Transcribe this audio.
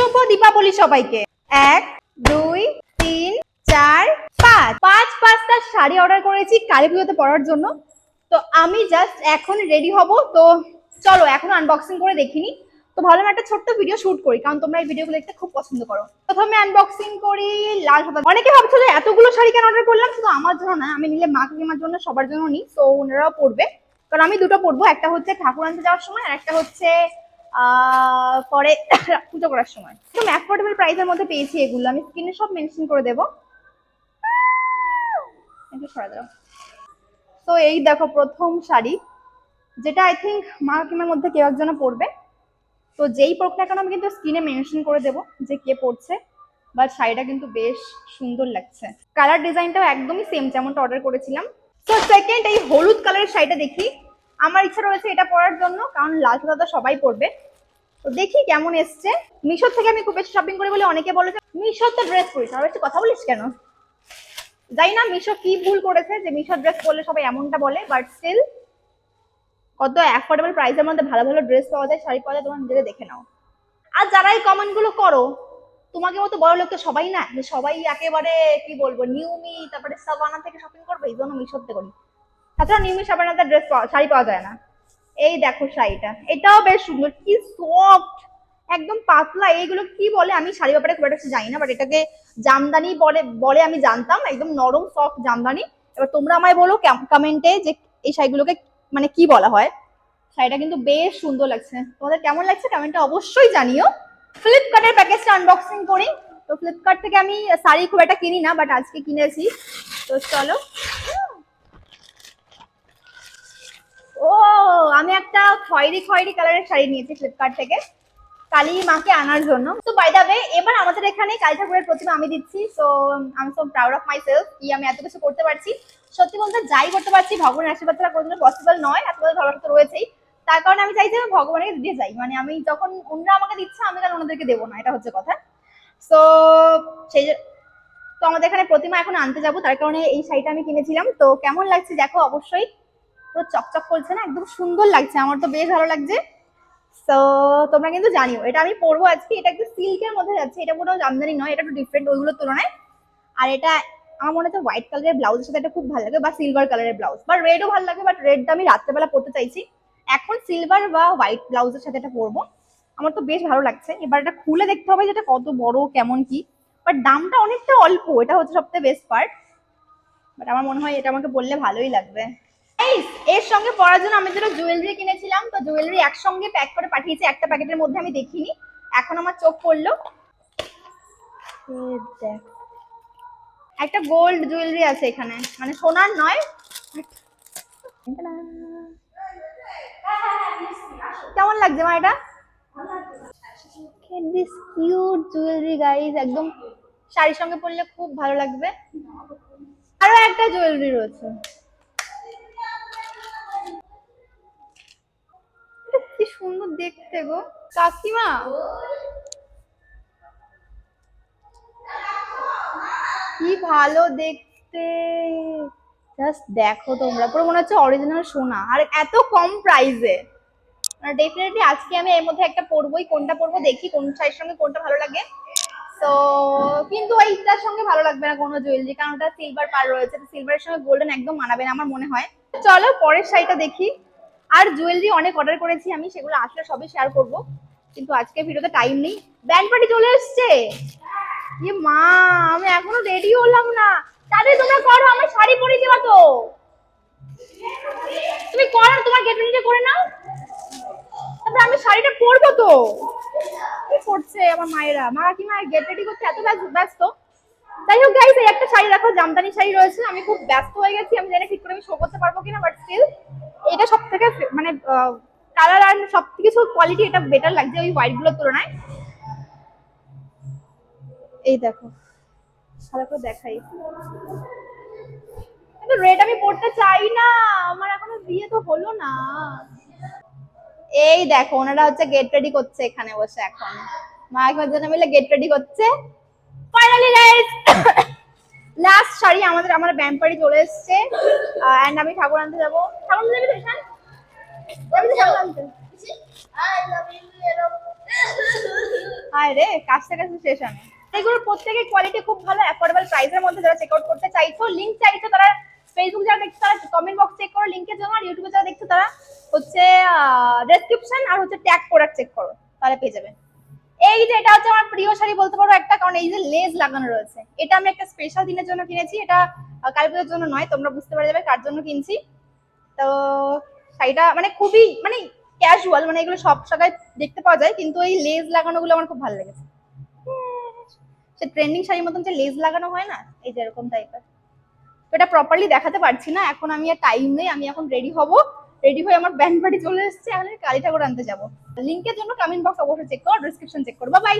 শুভ দীপাবলি সবাইকে। 1 2 3 4 5 5টা শাড়ি অর্ডার করেছি কালী পুজোতে পরার জন্য। তো আমি জাস্ট এখন রেডি হব। তো চলো এখন আনবক্সিং করে দেখিনি, তো ভালো একটা ছোট্ট ভিডিও শুট করি, কারণ তোমরা এই ভিডিওগুলো দেখতে খুব পছন্দ করো। প্রথমে আনবক্সিং করি লাল সাদা। অনেকে ভাবছো যে এতগুলো শাড়ি কেন অর্ডার করলাম, শুধু আমার জন্য না, আমি নিলে মা কাকিমার জন্য সবার জন্য নিই, তো ওনারাও পরবে। কারণ আমি দুটো পরবো, একটা হচ্ছে ঠাকুর আনতে যাওয়ার সময় আর একটা হচ্ছে পরে পুজো করার সময়। একদম অ্যাফোর্ডেবল প্রাইসের মধ্যে পেয়েছি এগুলো, আমি স্ক্রিনে সব মেনশন করে দেবো। একটু সরা দাও। তো এই দেখো প্রথম শাড়ি, যেটা আই থিঙ্ক মা কাকিমার মধ্যে কেউ একজন পরবে। তো যেই পরুক না কেন আমি কিন্তু স্ক্রিনে মেনশন করে দেবো যে কে পরছে। বাট শাড়িটা কিন্তু বেশ সুন্দর লাগছে, কালার ডিজাইনটাও একদমই সেম যেমনটা অর্ডার করেছিলাম। তো সেকেন্ড এই হলুদ কালারের শাড়িটা দেখি, আমার ইচ্ছা রয়েছে এটা পরার জন্য, কারণ লাল সাদা সবাই পরবে। তো দেখি কেমন এসছে। মিশো থেকে আমি খুব বেশি শপিং করি বলে অনেকে বলে যে মিশোতে ড্রেস পরিস, আর একটু কথা বলিস কেন। জানি না মিশো কি ভুল করেছে যে মিশো ড্রেস পরলে সবাই এমনটা বলে, বাট স্টিল কত অ্যাফোর্ডেবল প্রাইসের মধ্যে ভালো ভালো ড্রেস পাওয়া যায়, শাড়ি পাওয়া যায়, তোমরা নিজেরা দেখে নাও। আর যারা এই কমেন্ট গুলো করো, তোমাকে মতো বড় লোক তো সবাই না, যে সবাই একেবারে কি বলবো নিউমি তারপরে সাবানা থেকে শপিং করবে, এই জন্য মিশোতে করি। তাছাড়া নিউমি সাবানাতে ড্রেস শাড়ি পাওয়া যায় না। এই দেখো শাড়িটা, এটাও বেশ সুন্দর, কি সফট, একদম পাতলা। এইগুলো কি বলে আমি শাড়ি ব্যাপারে খুব একটা জানি না, বাট এটাকে জামদানি বলে বলে আমি জানতাম, একদম নরম সফট জামদানি। এবার তোমরা আমায় বলো কমেন্টে যে এই শাড়িগুলোকে মানে কি বলা হয়। শাড়িটা কিন্তু বেশ সুন্দর লাগছে, তোমাদের কেমন লাগছে কমেন্টে অবশ্যই জানিও। ফ্লিপকার্টের প্যাকেজটা আনবক্সিং করি। তো ফ্লিপকার্ট থেকে আমি শাড়ি খুব একটা কিনি না, বাট আজকে কিনেছি। তো চলো। ও আমি একটা খয়েরি খয়েরি কালারের শাড়ি নিয়েছি ফ্লিপকার্ট থেকে কালী মাকে আনার জন্য। তো বাই দা ওয়ে, এবার আমাদের এখানে কালী ঠাকুরের প্রতিমা আমি দিচ্ছি। So I am so proud of my self কি আমি এত কিছু করতে পারছি। সত্যি বলতে যাই করতে পারছি ভগবানের আশীর্বাদ ছাড়া কোনোদিনও পসিবল নয়, এত ভালোবাসা তো রয়েছেই। তার কারণে আমি চাই যে আমি ভগবানকে দিয়ে যাই, মানে আমি যখন অন্যরা আমাকে দিচ্ছে আমি কেন ওনাদেরকে দেবো না, এটা হচ্ছে কথা। সো সেই তো আমাদের এখানে প্রতিমা এখন আনতে যাবো, তার কারণে এই শাড়িটা আমি কিনেছিলাম। তো কেমন লাগছে দেখো অবশ্যই, পুরো চকচক করছে না, একদম সুন্দর লাগছে, আমার তো বেশ ভালো লাগছে। তো তোমরা কিন্তু জানিও এটা আমি পরবো আজকে। এটা একটু সিল্কের মধ্যে যাচ্ছে, এটা কোনো জামদানি নয়, এটা একটু ডিফারেন্ট ওইগুলোর তুলনায়। আর এটা আমার মনে হচ্ছে হোয়াইট কালারের ব্লাউজের সাথে এটা খুব ভালো লাগে, বা সিলভার কালারের ব্লাউজ, বা রেডও ভালো লাগে, বাট রেডটা আমি রাত্রেবেলা পরতে চাইছি। এখন সিলভার বা হোয়াইট ব্লাউজের সাথে এটা পরবো, আমার তো বেশ ভালো লাগছে। এবার এটা খুলে দেখতে হবে যেটা কত বড় কেমন কি, বাট দামটা অনেকটা অল্প, এটা হচ্ছে সবথেকে বেস্ট পার্ট। বাট আমার মনে হয় এটা আমাকে বললে ভালোই লাগবে। এর সঙ্গে পরার জন্য আমি যেটা জুয়েলারি কিনেছিলাম, তো জুয়েলারি একসঙ্গে প্যাক করে পাঠিয়েছে, একটা প্যাকেটের মধ্যে আমি দেখিনি, এখন আমার চোখ পড়লো। একটা গোল্ড জুয়েলারি আছে এখানে, মানে সোনার নয়। কেমন লাগছে মা এটা? দিস কিউট জুয়েলারি গাইস, একদম শাড়ির সঙ্গে পরলে খুব ভালো লাগবে। আরো একটা জুয়েলারি রয়েছে, কি সুন্দর দেখতে গো কাকিমা। কি ভালো দেখতে, জাস্ট দেখো তোমরা, পুরো মনে হচ্ছে অরিজিনাল সোনা, আর এত কম প্রাইসে। ডেফিনেটলি আজকে আমি এর মধ্যে একটা পরবোই, কোনটা পরবো দেখি কোন শাড়ির সঙ্গে কোনটা ভালো লাগে। তো কিন্তু এইটার সঙ্গে ভালো লাগবে না কোনো জুয়েলারি, কারণ ওটা সিলভার পার রয়েছে, সিলভারের সঙ্গে গোল্ডেন একদম মানাবে না আমার মনে হয়। চলো পরের শাড়িটা দেখি। আর জুয়েলারি অনেক অর্ডার করেছি আমি, সেগুলো আসলে সবই শেয়ার করব, কিন্তু আজকে ভিডিওতে টাইম নেই। ব্যান্ড পার্টি চলে এসছে, এ মা আমি এখনো রেডি হলাম না। তাহলে তোমরা করো, আমার শাড়ি পরে দিবা তো, তুমি করো, তোমার গেট রেডি করে নাও, তারপর আমি শাড়িটা পরবো। তো কি করছে আমার মায়েরা, মা কি মায়ের গেট রেডি করতে এত ব্যস্ত। যাই হোক গাইস, এই একটা শাড়ি দেখো, জামদানি শাড়ি রয়েছে, আমি খুব ব্যস্ত হয়ে গেছি, আমি জানি ঠিক করে আমি শো করতে পারবো কিনা, বাট স্টিল এটা সব থেকে মানে কালার আর সব কিছু কোয়ালিটি এটা বেটার লাগছে ওই হোয়াইট গুলোর তুলনায়। এই দেখো ভালো করে দেখাই, কিন্তু রেড আমি পরতে চাই না, আমার এখনো বিয়ে তো হলো না। এই দেখো ওনারা হচ্ছে গেট রেডি করছে এখানে বসে, এখন মা একবার জন্য মিলে গেট রেডি করছে। ফাইনালি গাইস লাস্ট শাড়ি আমাদের, আমার ব্যাম্পারি চলে এসেছে, এন্ড আমি ঠাকুর আনতে যাবো। ঠাকুর আনতে যাবি তো? হায় রে, কাজটা কাছে শেষ আমি। এগুলোর প্রত্যেকের কোয়ালিটি খুব ভালো, অ্যাফোর্ডেবল প্রাইসের মধ্যে। যারা চেক আউট করতে চাইছো, লিংক চাইছো তারা ফেসবুক যারা দেখছো তারা কমেন্ট বক্স চেক করো লিংকের জন্য, আর ইউটিউবে যারা দেখছো তারা হচ্ছে ডেসক্রিপশন আর হচ্ছে ট্যাগ প্রোডাক্ট চেক করো, তাহলে পেয়ে যাবে। এই যে এটা হচ্ছে আমার প্রিয় শাড়ি বলতে পারো একটা, কারণ এই যে লেজ লাগানো রয়েছে, এটা আমি একটা স্পেশাল দিনের জন্য কিনেছি। এটা কালী পুজোর জন্য নয়, তোমরা বুঝতে পারে যাবে কার জন্য কিনছি। তো শাড়িটা মানে খুবই মানে ক্যাজুয়াল, মানে এগুলো সব জায়গায় দেখতে পাওয়া যায়, কিন্তু এই লেজ লাগানো গুলো আমার খুব ভালো লেগেছে। সে ট্রেন্ডিং শাড়ির মতন যে লেজ লাগানো হয় না, এই যে এরকম টাইপের। তো এটা প্রপারলি দেখাতে পারছি না এখন, আমি আর টাইম নেই, আমি এখন রেডি হব। রেডি হয়ে আমার ব্যান্ড পার্টি চলে এসেছে, এখন কালী ঠাকুর আনতে যাবো। লিংকের জন্য কমেন্ট বক্স অবশ্যই চেক করো, ডিসক্রিপশন চেক করো। বাই।